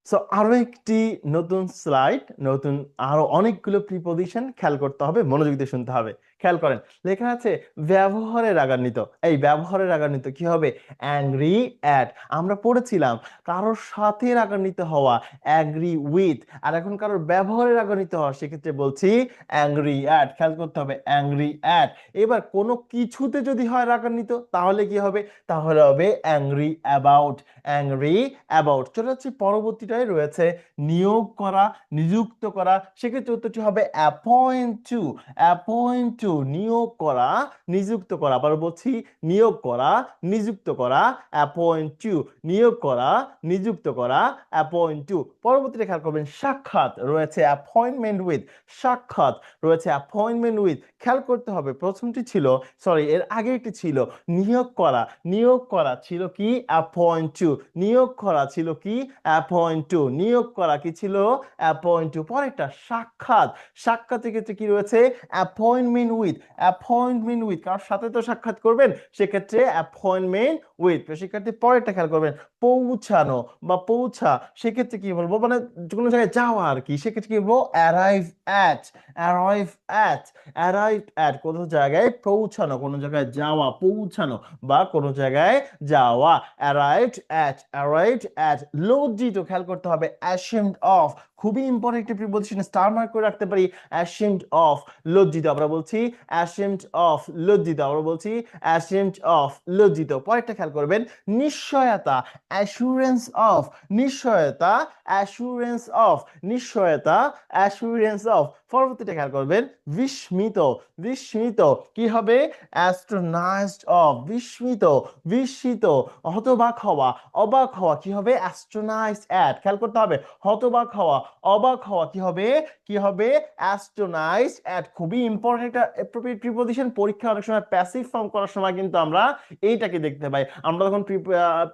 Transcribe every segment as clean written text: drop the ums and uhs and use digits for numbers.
So আরো একটি নতুন স্লাইড, নতুন আরো অনেকগুলো প্রিপজিশন খেয়াল করতে হবে, মনোযোগ দিয়ে শুনতে হবে। খেয়াল করেন, লেখা আছে ব্যবহারে রাগান্বিত। এই ব্যবহারে রাগান্বিত কি হবে? Angry at. আমরা পড়েছিলাম কারোর সাথে রাগান্বিত হওয়া অ্যাগ্রি উইথ, আর এখন কারোর ব্যবহারে রাগান্বিত হওয়া, সেক্ষেত্রে বলছি অ্যাংরি অ্যাট। খেয়াল করতে হবে অ্যাংরি অ্যাট। এবার কোনো কিছুতে যদি হয় রাগান্বিত, তাহলে কি হবে? তাহলে হবে অ্যাংরি অ্যাবাউট। Angry about. চলে যাচ্ছি পরবর্তীটায়, রয়েছে নিয়োগ করা, নিযুক্ত করা। সেক্ষেত্রে উত্তরটি হবে অ্যাপয়েন্ট টু। অ্যাপয়েন্ট টু, নিয়োগ করা, নিযুক্ত করা। আবার বলছি, নিয়োগ করা, নিযুক্ত করা, অ্যাপয়েন্ট টু। নিয়োগ করা, নিযুক্ত করা, অ্যাপয়েন্ট টু। পরবর্তীটা খেয়াল করবেন, সাক্ষাৎ, রয়েছে অ্যাপয়েন্টমেন্ট উইথ। সাক্ষাৎ, রয়েছে অ্যাপয়েন্টমেন্ট উইথ। খেয়াল করতে হবে, প্রথমটি ছিল, সরি এর আগে একটি ছিল নিয়োগ করা। নিয়োগ করা ছিল কি? Appoint to. নিয়োগ করা ছিল কি? Appoint to. নিয়োগ করা কি ছিল? Appoint to. পরেরটা সাক্ষাৎ। সাক্ষাতের ক্ষেত্রে কি রয়েছে? Appointment with. অ্যাপয়েন্টমেন্ট উইথ, কার সাথে তো সাক্ষাৎ করবেন, সেক্ষেত্রে অ্যাপয়েন্টমেন্ট উইথ। শিক্ষার্থী পরেরটা খেয়াল করবেন, পৌঁছানো বা পৌঁছা, সেক্ষেত্রে কি বলবো, মানে কোনো জায়গায় যাওয়া আর কি, সেক্ষেত্রে কি বলবো? Arrive at. Arrive at. Arrive at, কোনো জায়গায় পৌঁছানো, কোনো জায়গায় যাওয়া, পৌঁছানো বা কোনো জায়গায় যাওয়া। Arrived at. Arrived at. লজ্জিত, খেয়াল করতে হবে অ্যাশেমড অফ। খুবই ইম্পর্টেন্ট একটি প্রিপজিশন, স্টার মার্ক করে রাখতে পারি। অ্যাশেমড অফ, লজ্জিত। আমরা বলছি অ্যাশেমড অফ, লজ্জিত। আমরা বলছি অ্যাশেমড অফ, লজ্জিত। পরেরটা খেয়াল করবেন, নিশ্চয়তা, অ্যাসুরেন্স অফ। নিশ্চয়তা, অ্যাসুরেন্স অফ। নিশ্চয়তা, অ্যাসুরেন্স অফ। পরবর্তীটা খেয়াল করবেন, বিস্মিত। বিস্মিত কি হবে? অ্যাস্ট্রোনাইজড অফ। বিস্মিত, বিস্মিত। হতবাক হওয়া, অবাক হওয়া কি হবে? অ্যাস্ট্রোনাইজড অ্যাট। খেয়াল করতে হবে, হতবাক হওয়া, অবাক হওয়া কি হবে? কি হবে? অ্যাস্ট্রোনাইজড অ্যাট। খুবই ইম্পর্টেন্ট একটা অ্যাপ্রোপ্রিয়েট প্রিপজিশন। পরীক্ষা অনেক সময় প্যাসিভ ফর্ম করার সময় কিন্তু আমরা এইটাকে দেখতে পাই। আমরা যখন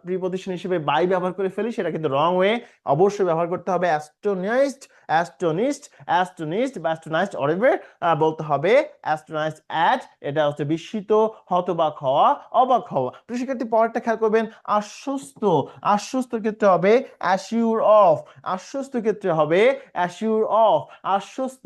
প্রিপজিশন হিসেবে বাই ব্যবহার করে ফেলি, সেটা কিন্তু রং ওয়ে। অবশ্যই ব্যবহার করতে হবে অ্যাস্ট্রোনাইজড, অ্যাস্টনিশড, অ্যাস্টনিশড বা অ্যাস্টনাইজড, অরেভার বলতে হবে অ্যাস্টনাইজড অ্যাট। এটা হচ্ছে বিস্মিত, হতবাক হওয়া, অবাক হওয়া। প্রিয় শিক্ষার্থী পরেরটা খেয়াল করবেন, আশ্বস্ত। আশ্বস্তর ক্ষেত্রে হবে অ্যাসিউর অফ। আশ্বস্ত ক্ষেত্রে হবে অ্যাসিউর অফ। আশ্বস্ত,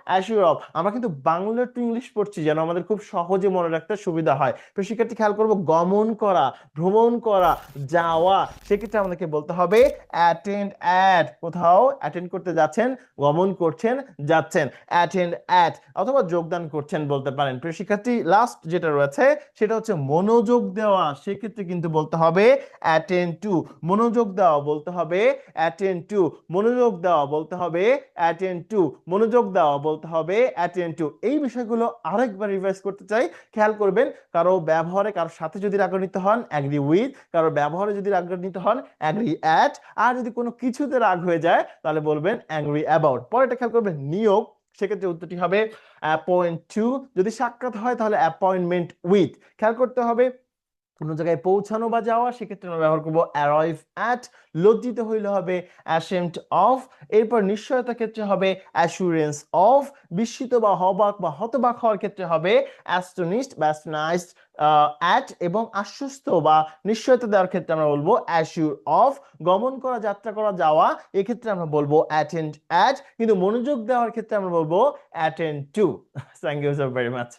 অ্যাসিউর অফ। আমরা কিন্তু বাংলা টু ইংলিশ পড়ছি যেন আমাদের খুব সহজে মনে রাখতে সুবিধা হয়। প্রিয় শিক্ষার্থী খেয়াল করবো, গমন করা, ভ্রমণ করা, যাওয়া, সেক্ষেত্রে আমাদেরকে বলতে হবে অ্যাটেন্ড অ্যাট। কোথাও অ্যাটেন্ড করতে যাচ্ছেন, গমন করছেন, যাচ্ছেন, অ্যাটেন্ড অ্যাট। অথবা যোগদান করছেন বলতে পারেন। প্রিয় শিক্ষার্থী লাস্ট যেটা রয়েছে সেটা হচ্ছে মনোযোগ দেওয়া। সেক্ষেত্রে কিন্তু বলতে হবে অ্যাটেন্ড টু। মনোযোগ দেওয়া বলতে হবে অ্যাটেন্ড টু। মনোযোগ দেওয়া বলতে হবে অ্যাটেন্ড টু। মনোযোগ দেওয়া বলতে হবে অ্যাটেন্ড টু। এই বিষয়গুলো আরেকবার রিভাইজ করতে চাই। খেয়াল করবেন, কারো ব্যবহারে, কারোর সাথে যদি রাগান্বিত হন অ্যাগ্রি উইথ, কারো ব্যবহারে যদি রাগান্বিত হন অ্যাগ্রি অ্যাট, আর যদি কোনো কিছুতে রাগ হয়ে যায় তাহলে বলবেন অ্যাংরি অ্যাবাউট। পরেরটা খেয়াল করবেন, নিয়োগ। সেক্ষেত্রে উত্তরটি হবে অ্যাপয়েন্ট টু। যদি সাক্ষাৎ হয় তাহলে অ্যাপয়েন্টমেন্ট উইথ। খেয়াল করতে হবে, কোনো জায়গায় পৌঁছানো বা যাওয়া, সেক্ষেত্রে আমরা ব্যবহার করবো অ্যারাইভ অ্যাট। লজ্জিত হইলে হবে অ্যাশেমড অফ। এরপর নিশ্চয়তার ক্ষেত্রে হবে অ্যাসুরেন্স অফ। বিস্মিত বা হবাক বা হতবাক হওয়ার ক্ষেত্রে হবে অ্যাস্টনিশড বা অ্যাস্টনাইজড অ্যাট। এবং আশ্বস্ত বা নিশ্চয়তা দেওয়ার ক্ষেত্রে আমরা বলবো অ্যাসিউর অফ। গমন করা, যাত্রা করা, যাওয়া, এক্ষেত্রে আমরা বলবো অ্যাটেন্ড অ্যাট। কিন্তু মনোযোগ দেওয়ার ক্ষেত্রে আমরা বলবো attend to. Thank you so very much.